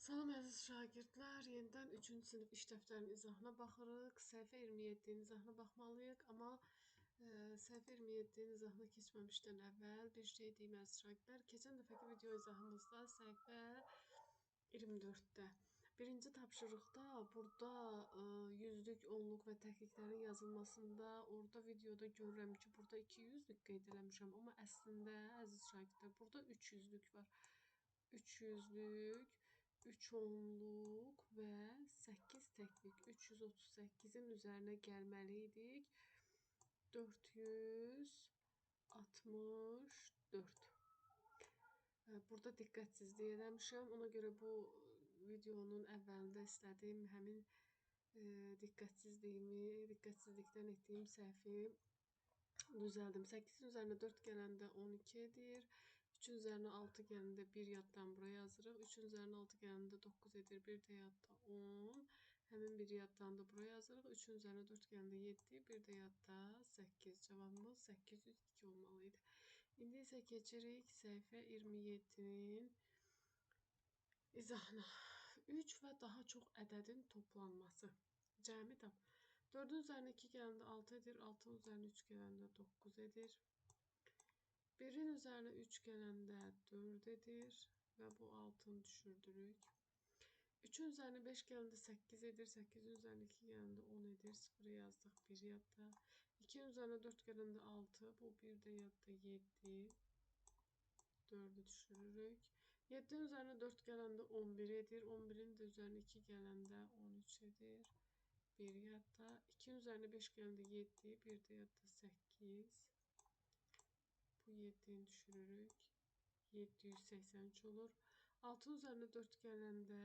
Salam əziz şagirdlər, yenidən 3-cü sinif iş dəftərinin izahına baxırıq. Səhifə 27-nin izahına baxmalıyıq, amma səhifə 27-nin izahına keçməmişdən əvvəl bir şey deyim əziz şagirdlər. Keçən dəfəki video izahımızda səhifə 24-də birinci tapşırıqda burada yüzlük, onluq və təkliklərin yazılmasında orada videoda görürəm ki, burada 200-lük qeyd eləmişəm, amma əslində əziz şagirdlər burada 300-lük var. 300-lük, 3 onluq və 8 təklik 338-in üzərinə gəlməliydik. 464. Burada diqqətsizlik eləmişəm. Ona görə bu videonun əvvəlində istədiyim həmin diqqətsizlikdən etdiyim səhvi düzəldim. 8-in üzərinə 4 gələndə 12 edir. 3-ün üzərinə 6 gələndə 1 yaddan buraya yazırıq. 3-ün üzərinə 6 gələndə 9 edir. 1 də yadda 10. Həmin 1 yaddan da buraya yazırıq. 3-ün üzərinə 4 gələndə 7. 1 də yadda 8. Cavabımız 802 olmalıydı. İndi isə keçirik səhifə 27-nin izahına. 3 və daha çox ədədin toplanması. Cəmi tap. 4-ün üzərinə 2 gələndə 6 edir. 6-ın üzərinə 3 gələndə 9 edir. 1-in üzərinə 3 gələndə 4 edir və bu 6-nı düşürdürük. 3-ün üzərinə 5 gələndə 8 edir. 8-in üzərinə 2 gələndə 10 edir. 0 yazdıq 1 yadda. 2-nin üzərinə 4 gələndə 6. Bu 1 də yadda 7. 4'ü düşürürük. 7'nin üzərinə 4 gələndə 11 edir. 11'in də üzərinə 2 gələndə 13 edir. 1 yadda. 2'nin üzərinə 5 gələndə 7. 1 də yadda 8. Bu 7'ni düşürürük. 783 olur. 6'nın üzərinə 4 gələndə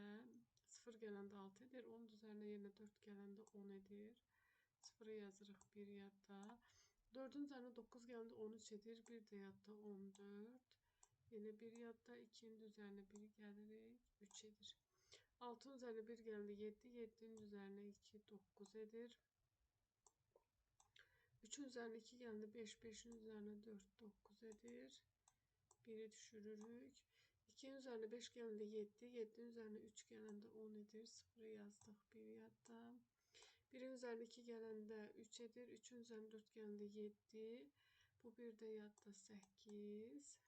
0 gələndə 6 edir. 10'un üzərinə yenə 4 gələndə 10 edir. 0'ı yazırıq 1 yadda. 4'ün üzərinə 9 gələndə 13 edir. 1 də yadda 14. Yine 1 yadda, 2'nin üzerine 1 gelirik, 3 edir. 6'nın üzerine 1 geldi 7, 7'nin üzerine 2, 9 edir. 3'ün üzerine 2 geldi 5, 5'in üzerine 4, 9 edir. 1'i düşürürük. 2'nin üzerine 5 geldi 7, 7'nin üzerine 3 gelende 10 edir. 0'ı yazdık 1 yadda. 1'in üzerine 2 gelende 3 edir. 3'ün üzerine 4 gelende 7. Bu 1 de yadda 8.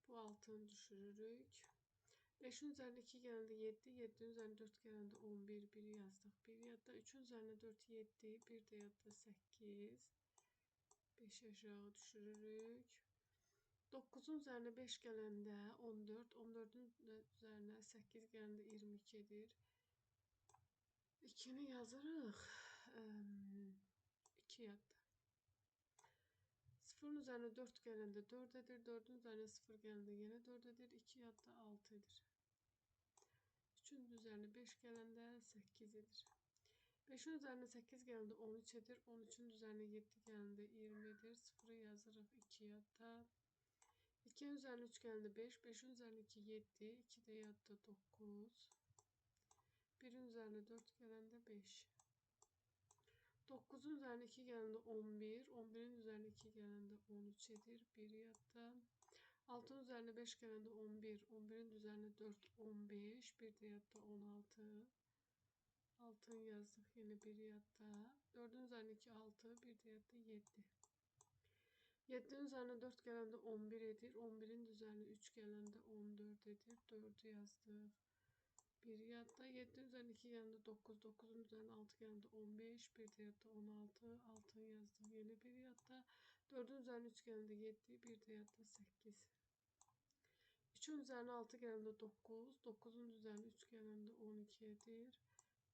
Bu 6'nı düşürürük. 5'in üzerine 2 geldi 7. 7'in üzerine 4 geldi 11. 1 yazdık. 1 yadda. 3'ün üzerine 4 7. 1 de yadda 8. 5 aşağı düşürürük. 9'un üzerine 5 gelende 14. 14'ün üzerine 8 gelende 22 edir. 2'ni yazırıq. 2 yadda. 0'ın üzerine 4 gelende 4 edir. 4'ün üzerine 0 gelende yine 4 edir. 2 yadda 6 edir. 3'ün üzerine 5 gelende 8 edir. 5'in üzerine 8 gelende 13 edir. 13'ün üzerine 7 gelende 20 edir. 0'ı yazırıq 2 yadda. 2'nin üzerine 3 gelende 5. 5'in üzerine 2 7. 2 de yadda 9. 1'in üzerine 4 gelende 5. 9'un üzerine 2 gelende 11. 11'in üzerine 2 gelende 13 edir. 1 yadda. 6'nın üzerine 5 gelende 11. 11'in üzerine 4 15. 1 de yadda 16. 6'nı yazdık yine 1 yadda. 4'ün üzerine 2 6. 1 de yadda 7. 7'nin üzerine 4 gelende 11 edir. 11'in üzerine 3 gelende 14 edir. 4'ü yazdık. 1 yadda. 7'nin üzerine 2 gelende 9. 9'un üzerine 6 gelende 15. 1 de yadda 16. 6'nı yazdım. Yine 1 yadda. 4'ün üzerine 3 gelende 7. 1 de yadda 8. 3'ün üzerine 6 gelende 9. 9'un üzerine 3 gelende 12 edir.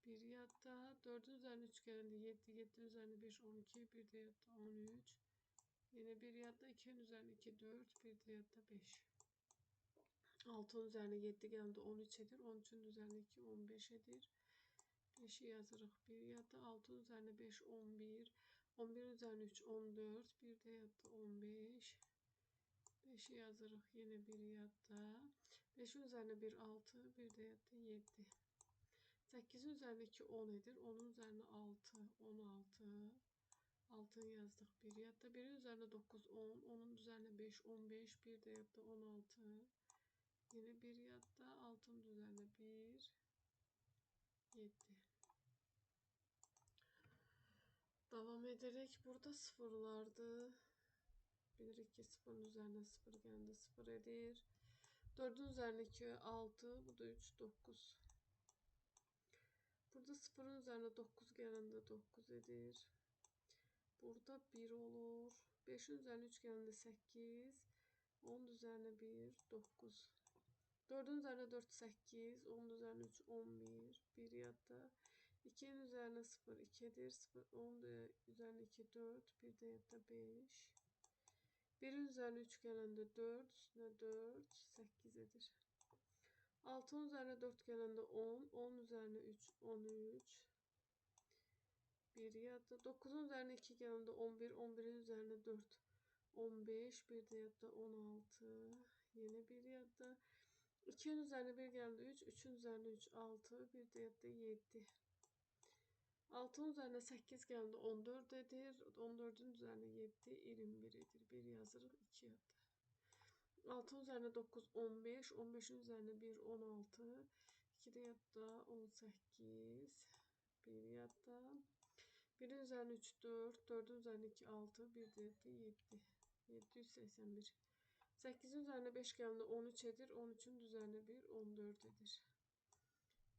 1 yadda. 4'ün üzerine 3 gelende 7. 7'nin üzerine 5 12. 1 de yadda 13. Yine 1 yadda. 2'nin üzerine 2 4. 1 de yadda 5. 6'nın üzerine 7 geldi 13 edir. 13'ün üzerine 2 15 edir. 5'i yazırıq 1 yadda. 6'nın üzerine 5 11. 11'in üzerine 3 14. 1 de yadda 15. 5'i yazırıq yine 1 yadda. 5'in üzerine 1 6. 1 de yadda 7. 8'in üzerine 2 10 edir. 10'un üzerine 6 16. 6'nı yazdık 1 yadda. 1'in üzerine 9 10. 10'un üzerine 5 15. 1 de yadda 16. Yine 1 yadda. 6'nın üzerine Devam ederek burada sıfırlardı. 1, 2, 0'ın üzerine 0 geldi 0 edir. 4'ün üzerine 2, 6. Bu da 3, 9. Burada 0'ın üzerine 9 gelende 9 edir. Burada 1 olur. 5'in üzerine 3 gelende 8. 10 üzerine 1, 9. 4'ün üzerine 4, 8. 10 üzerine 3, 11. 1 yatta. 2'nin üzerine 0, 2'dir. 0, 10 üzerine 2, 4. 1 de yatta 5. 1'in üzerine 3 gelende 4. Üstüne 4, 8 edir. 6'ın üzerine 4 gelende 10. 10 üzerine 3, 13. 1 yatta. 9'un üzerine 2 gelende 11. 11'in üzerine 4, 15. 1 de yatta 16. Yine 1 yatta. 2'nin üzerine 1 geldi 3. 3'ün üzerine 3, 6. 1 de yatta 7. 6'ın üzerine 8 geldi 14 edir. 14'ün üzerine 7, 21 edir. 1 yazırıq 2 yatta. 6'ın üzerine 9, 15. 15'in üzerine 1, 16. 2 de yatta 18. 1 yatta. 1'in üzerine 3, 4. 4'ün üzerine 2, 6. 1 de yatta 7. 781. 8'in üzerine 5 geldi 13 edir. 13'ün üzerine 1, 14 edir.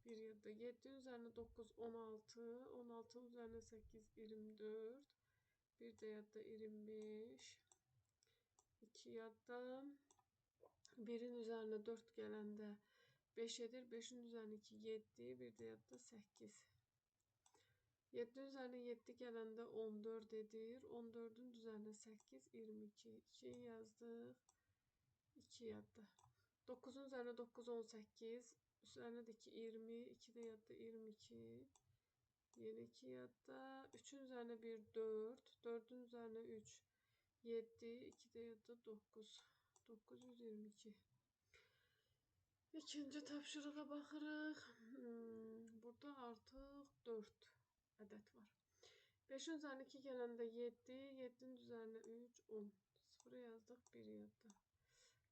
1 yatta. 7'nin üzerine 9, 16. 16'nın üzerine 8, 24. 1 de yatta 25. 2 yatta. 1'in üzerine 4 gelende 5 edir. 5'in üzerine 2, 7. 1 de yatta 8. 7'nin üzerine 7 gelende 14 edir. 14'ün üzerine 8, 22. 2'yi yazdık. 2 yatta. 9'un üzerine 9, 18. Üzerine de 2, 20. 2 de yatta 22. Yine 2 yatta. 3'ün üzerine 1, 4. 4'ün üzerine 3, 7. 2 de yatta 9. 922. İkinci tapşırığa baxırıq. Burada artıq 4 ədəd var. 5'in üzerine 2 gelende 7. 7'nin üzerine 3, 10. 0 yazdık 1 yatta.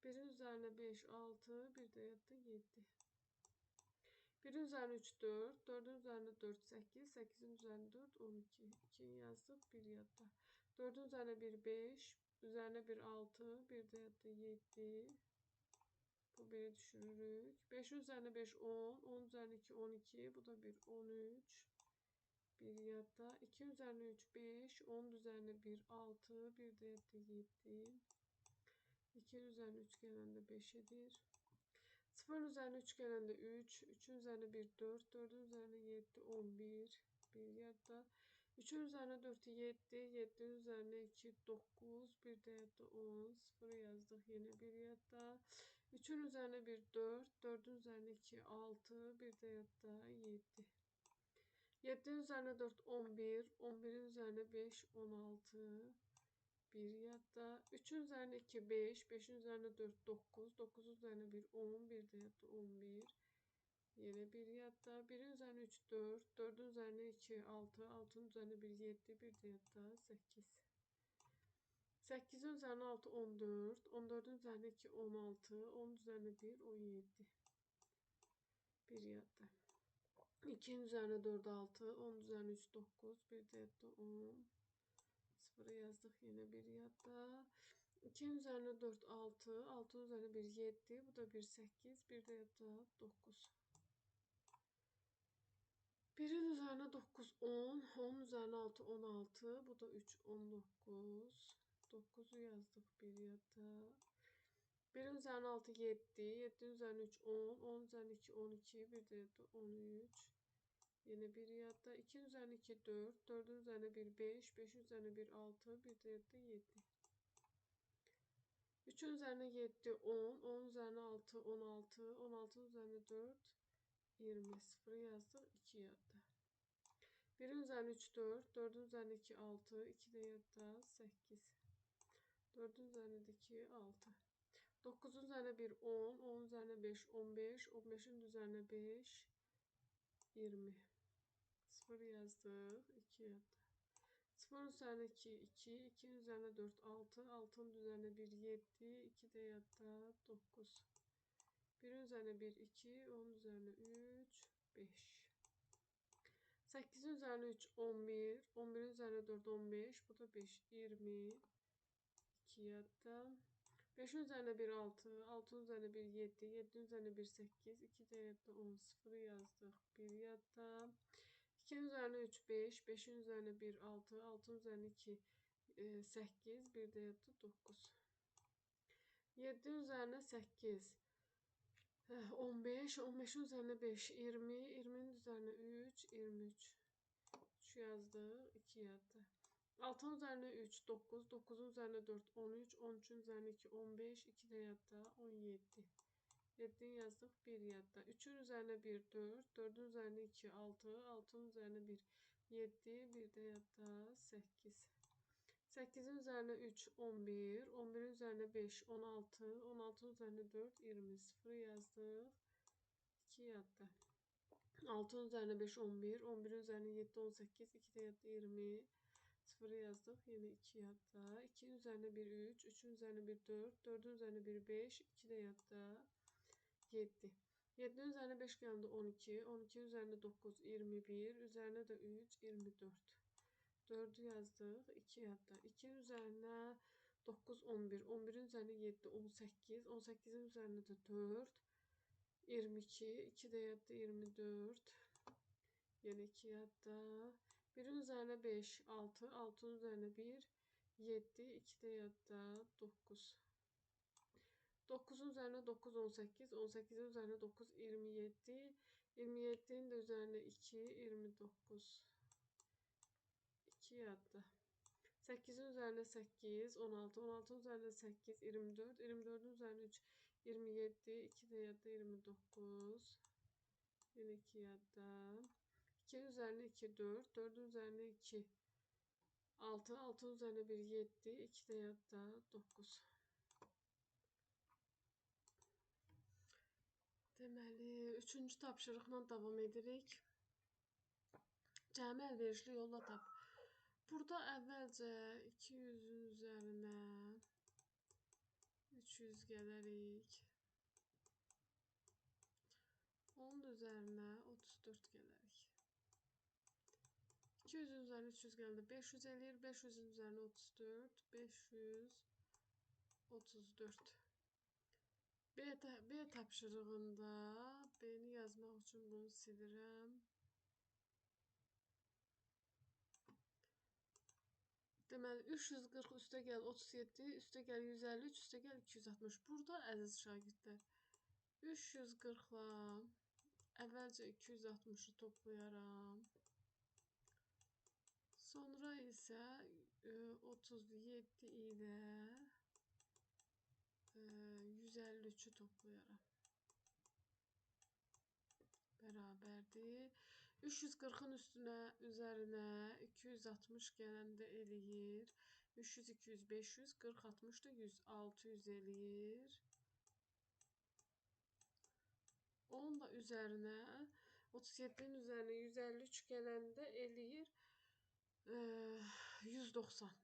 1'in üzerine 5, 6. 1 de yatta 7. 1'in üzerine 3, 4. 4'ün üzerine 4, 8. 8'in üzerine 4, 12. 2'yi yazdık 1 yatta. 4'ün üzerine 1, 5. Üzerine 1, 6. 1 de yatta 7. Bu 1'i düşürürük. 5'in üzerine 5, 10. 10 üzerine 2, 12. Bu da 1, 13. 1 yatta. 2 üzerine 3, 5. 10 üzerine 1, 6. 1 de yatta 7. 2 üzerine 3 gelende 5 edir. 0'ın üzerine 3 gelende 3. 3'ün üzerine 1, 4. 4'ün üzerine 7, 11. 1 yatta. 3'ün üzerine 4, 7. 7'nin üzerine 2, 9. 1 de yatta 10. 0 yazdık yine 1 yatta. 3'ün üzerine 1, 4. 4'ün üzerine 2, 6. 1 de yatta 7. 7'nin üzerine 4, 11. 11'in üzerine 5, 16. 1 yatta. 3'ün üzerine 2, 5. 5'in üzerine 4, 9. 9 üzerine 1, 10. 1 de yatta 11. Yine 1 yatta. 1'in üzerine 3, 4. 4'ün üzerine 2, 6. 6'nın üzerine 1, 7. 1 de yatta 8. 8'in üzerine 6, 14. 14'ün üzerine 2, 16. 10 üzerine 1, 17. 1 yatta. 2'nin üzerine 4, 6. 10 üzerine 3, 9. 1 de yatta 10. 0 yazdık yine 1 yatta. 2'nin üzerine 4, 6. 6'nın üzerine 1, 7. Bu da 1, 8. 1 de yatta 9. 1'in üzerine 9, 10. 10 üzerine 6, 16. Bu da 3, 19. 9'u yazdık 1 yatta. 1'in üzerine 6, 7. 7'nin üzerine 3, 10. 10 üzerine 2, 12. 1 de yatta 13. Yine 1 yatta. 2'nin üzerine 2, 4. 4'ün üzerine 1, 5. 5'in üzerine 1, 6. 1 de yatta 7. 3'ün üzerine 7, 10. 10 üzerine 6, 16. 16'nın üzerine 4, 20. 0 yazdık 2 yatta. 1'in üzerine 3, 4. 4'ün üzerine 2, 6. 2 de yatta 8. 4'ün üzerine 2, 6. 9'un üzerine 1, 10. 10 üzerine 5, 15. 15'in üzerine 5, 20. 0 yazdık 2 yatta. 0'ın üzerine 2, 2. 2'nin üzerine 4, 6. 6'nın üzerine 1, 7. 2 de yatta 9. 1'in üzerine 1, 2. 10 üzerine 3, 5. 8'in üzerine 3 11. 11'in üzerine 4 15. Bu da 5 20. 2 yatta. 5'in üzerine 1 6. 6'ın üzerine 1 7. 7'nin üzerine 1 8. 2 de yatta 10 0 yazdık. 1 yatta. 2'nin üzerine 3 5. 5'in üzerine 1 6. 6'nın üzerine 2 8. 1 de yatta 9. 7'nin üzerine 8. 15. 15'in üzerine 5 20. 20'nin üzerine 3 23. 3 yazdık. 2 yatta. 6'nın üzerine 3 9. 9'un üzerine 4 13. 13'ün üzerine 2 15. 2 de yatta 17. 7'ni yazdık. 1 yatta. 3'ün üzerine 1 4. 4'ün üzerine 2 6. 6'nın üzerine 1 7. 1 de yatta 8. 8'in üzerine 3 11. 11'in üzerine 5 16. 16'nın üzerine 4 20. 0 yazdık. 2 yatta. 6'nın üzerine 5 11. 11'in üzerine 7 18. 2 de yatta 20. 0 yazdık. Yine 2 yatta. 2'nin üzerine 1 3. 3'ün üzerine 1 4. 4'ün üzerine 1 5. 2 de yatta 7. 7'nin üzerine 5 geldi 12. 12'nin üzerine 9 21. Üzerine de 3 24. 4'ü yazdık. 2 yatta. 2'nin üzerine 9 11. 11'in üzerine 7 18. 18'in üzerine de 4 22. 2 de yatta 24. Yine 2 yatta. 1'in üzerine 5 6. 6'nın üzerine 1 7. 2 de yatta 9. 9'un üzerine 9 18. 18'in üzerine 9 27. 27'nin de üzerine 2 29. 2 yatta. 8'in üzerine 8 16. 16'nın üzerine 8 24. 24'ün üzerine 3 27. 2 de yatta 29. Yine 2 yatta. 2'nin üzerine 2 4. 4'ün üzerine 2 6. 6'nın üzerine 1 7. 2 de yatta 9. Deməli, 3-cü tapşırıqla davam edirik. Cəmi əlverişli yolla tap. Burada əvvəlcə 200-ün üzərinə 300 gələrik. Onun üzərinə 34 gələrik. 200-ün üzərinə 300 gələndə 500 eləyir. 500-ün üzərinə 34. 534. B tapşırığında B-ni yazmaq üçün bunu silirəm. Deməli 340 üstə gəl 37, üstə gəl 153, üstə gəl 260. Burada əziz şagirdlər 340-la əvvəlcə 260-ı toplayaram. Sonra isə 37 ilə 153-ü toplayaram. Bərabərdir. 340-ın üzərinə 260 gələndə eləyir. 300, 200, 500, 40, 60 da 100, 600 eləyir. Onun da üzərinə 37'nin üzərinə 153 gələndə eləyir 190.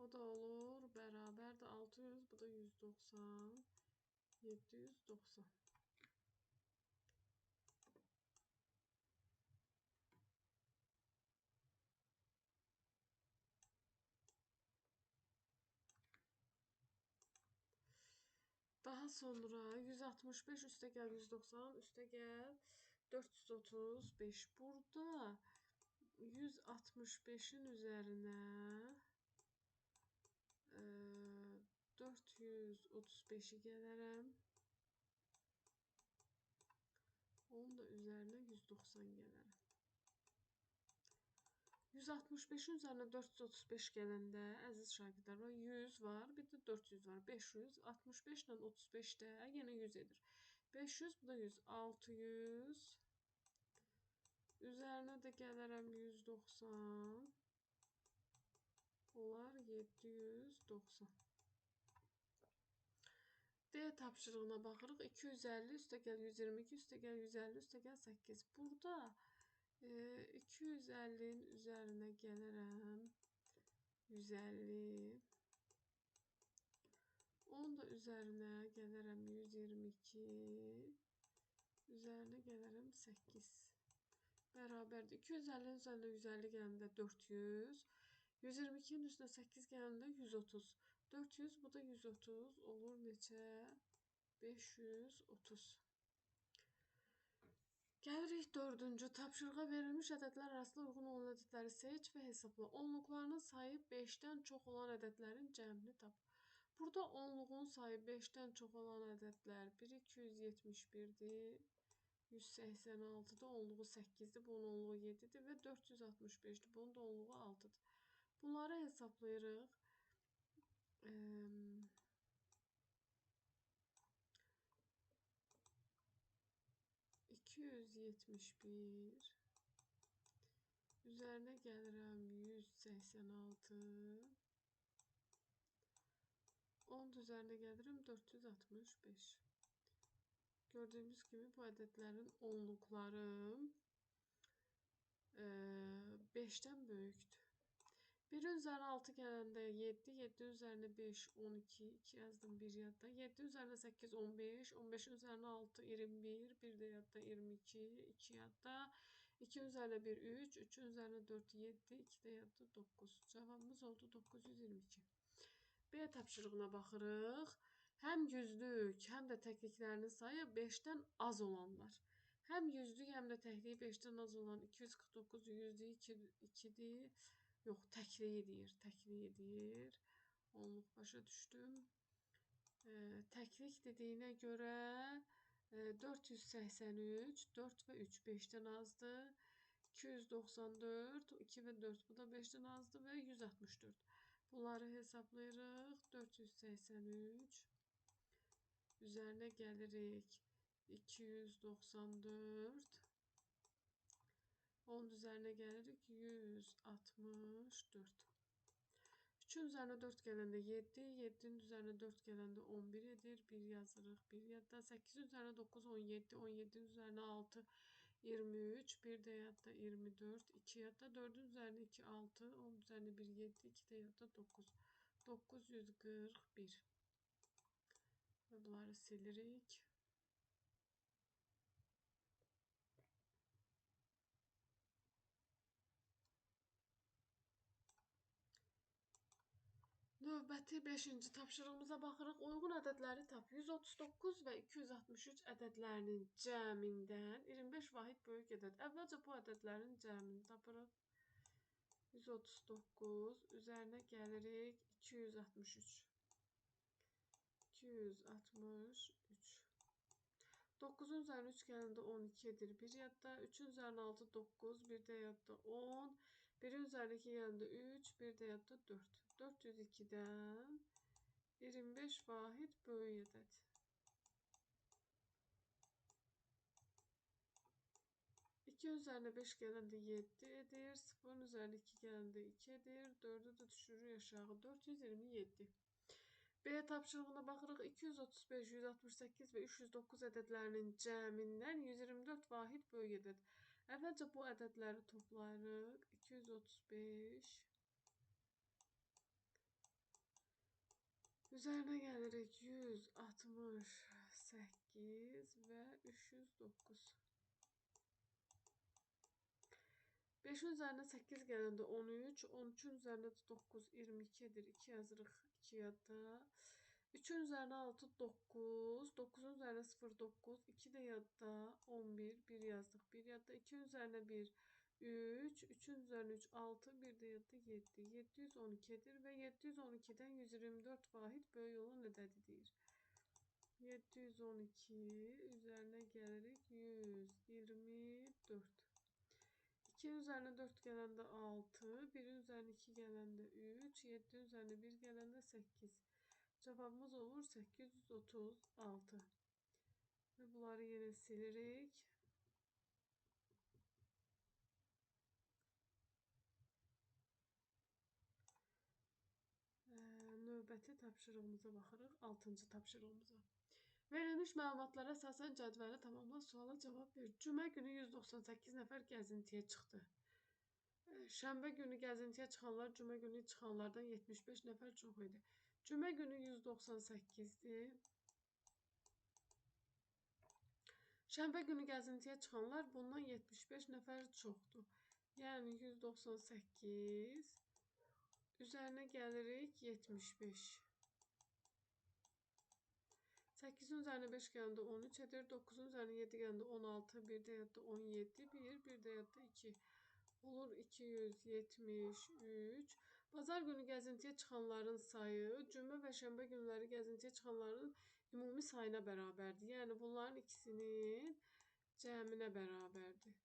O da olur bərabərdir 600, bu da 190, 790. Daha sonra 165 üstə gəl 190, üstə gəl 435. Burada 165'in üzərinə 435'i gələrəm. Onun da üzərinə 190 gələrəm. 165'in üzərinə 435 gələndə əziz şagirdlər 100 var, bir də 400 var. 500, 65 ilə 35 də yenə 100 edir. 500, bu da 100, 600. Üzərinə də gələrəm 190. Olar 790. D tapşırığına baxırıq. 250 üstə gəl 122, üstə gəl 150, üstə gəl 8. Burada 250'nin üzərinə gələrəm 150. Onun da üzərinə gələrəm 122. Üzərinə gələrəm 8. Bərabərdir. 250-nin üzərində 150 gələndə 400. 122-nin üstünə 8 gələndə 130. 400, bu da 130 olur neçə? 530. Gəlirik dördüncü. Tapşırığa verilmiş ədədlər arasında uyğun olan ədədləri seç və hesabla. Onluqlarının sayı 5-dən çox olan ədədlərin cəmini tap. Burada onluğun sayı 5-dən çox olan ədədlər 271-dir. 186-dır, onluğu 8-dir, bunun onluğu 7-dir və 465-dir, bunun da onluğu 6-dır. Bunları hesablayırıq. 271 üzərinə gəlirəm 186. 10 üzərinə gəlirəm 465. Gördüyümüz kimi bu ədədlərin onluqları 5-dən böyükdür. 1-in üzərinə 6 gələndə 7, 7-in üzərinə 5, 12, 2 yazdım, 1 yadda. 7-in üzərinə 8, 15, 15-in üzərinə 6, 21, 1 də yadda, 22, 2 yadda. 2-in üzərinə 1, 3, 3-ün üzərinə 4, 7, 2 də yadda, 9. Cavabımız oldu 922. B tapşırığına baxırıq. Həm yüzlük, həm də təkliklərinin sayı 5-dən az olanlar. Həm yüzlük, həm də təkliyi 5-dən az olan 249 yüzlüyü 2-dir. Yox, təkliyi deyir. Onluq başa düşdüm. Təklik dediyinə görə 483, 4 və 3 5-dən azdır. 294, 2 və 4 bu da 5-dən azdır və 164. Bunları hesablayırıq. 483 üzərinə gəlirik 294. 10 üzərinə gəlirik 164. 3-ün üzərinə 4 gələndə 7, 7-nin üzərinə 4 gələndə 11 edir. 1 yazırıq, 1 yadda. 8-in üzərinə 9, 17, 17-nin üzərinə 6, 23, 1 də yadda, 24, 2 yadda. 4-ün üzərinə 2, 6, 10 üzərinə 1, 7, 2 də yadda, 9. 941. Və bunları silirik. Növbəti 5-ci tapşırığımıza baxırıq. Uyğun ədədləri tap. 139 və 263 ədədlərinin cəmindən 25 vahid böyük ədəd. Əvvəlcə bu ədədlərin cəmini tapırıq. 139 üzərinə gəlirik 263. 263. 9-un üzərinə 3 gələndə 12 edir. 1 yadda. 3-ün üzərinə 6, 9, 1 də yadda, 10. 1-in üzərinə 2 gələndə 3, 1 də yadda, 4. 402-dən 25 vahid böyük ədəd. 2 üzərinə 5 gələndə 7 edir. 0-ın üzərinə 2 gələndə 2 edir. 4-ü də düşürürük aşağı. 427. B tapşırığına baxırıq. 235, 168 və 309 ədədlərinin cəmindən 124 vahid böyük ədəd. Əvvəlcə bu ədədləri toplayırıq. 235 üzərinə gəlirik 168 və 309. 5-in üzərinə 8 gələndə 13, 13-ün üzərinə 9, 22 edir. 2 yazırıq, 2 yadda. 3-ün üzərinə 6, 9, 9-un üzərinə 0, 9, 2 də yadda, 11, 1 yazdıq, 1 yadda. 2-nin üzərinə 1, 3, 3-ün üzərinə 3, 6, 1 də yadda, 7, 712 edir və 712-dən 124 vahid böyük olan ədədi deyir. 712 üzərinə gəlirik 124. 2-nin üzərinə 4 gələndə 6, 1-in üzərinə 2 gələndə 3, 7-nin üzərinə 1 gələndə 8. Cavabımız olur 836. Və bunları yenə silirik. Növbəti tapşırığımıza baxırıq. 6-cı tapşırığımıza. Verilmiş məlumatlara əsasən cədvəli tamamla, suala cavab ver. Cümə günü 198 nəfər gəzintiyə çıxdı. Şənbə günü gəzintiyə çıxanlar cümə günü çıxanlardan 75 nəfər çox idi. Cümə günü 198'dir. Şənbə günü gəzintiyə çıxanlar bundan 75 nəfər çoxdur. Yəni 198 üzərinə gəlirik 75. 8'in üzərinə 5 gələndə 13 edir. 9'un üzərinə 7 gələndə 16. Bir də yadda 17. Bir də yadda 2. Olur 273. Bazar günü gəzintiyə çıxanların sayı cümə və şənbə günləri gəzintiyə çıxanların ümumi sayına bərabərdir. Yəni bunların ikisinin cəminə bərabərdir.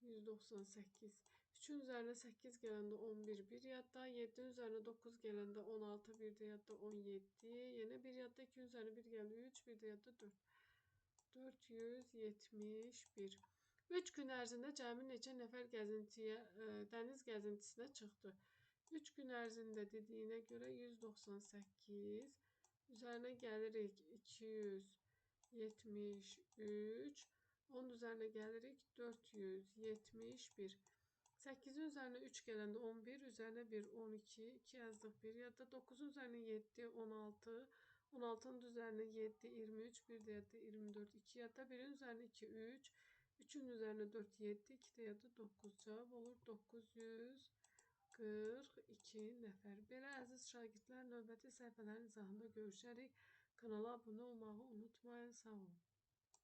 198. 3'ün üzərinə 8 gələndə 11 bir yadda. 7'nin üzərinə 9 gələndə 16 bir də yadda 17. Yenə bir yadda 2'nin üzərinə 1 gələndə 3 bir də yadda 4. 471. 3 gün ərzində cəmi neçə nəfər dəniz gəzintisinə çıxdı? 3 gün ərzində dediyinə görə 198 üzərinə gəlirik 273. Onun üzərinə gəlirik 471. 8'in üzərinə 3 gələndə 11, üzərinə 1, 12, 2 yazdıq 1 yadda. 9'un üzərinə 7, 16, 16'nın üzərinə 7, 23, bir də yadda 24, 2 yadda. 1'in üzərinə 2, 3, 3'ün üzərinə 4, 7, 2 də yadda 9. Cavab olur 942 nəfər. Belə əziz şagirdlər, növbəti səhifələrin izahında görüşərik. Kanala abunə olmağı unutmayın. Sağ olun.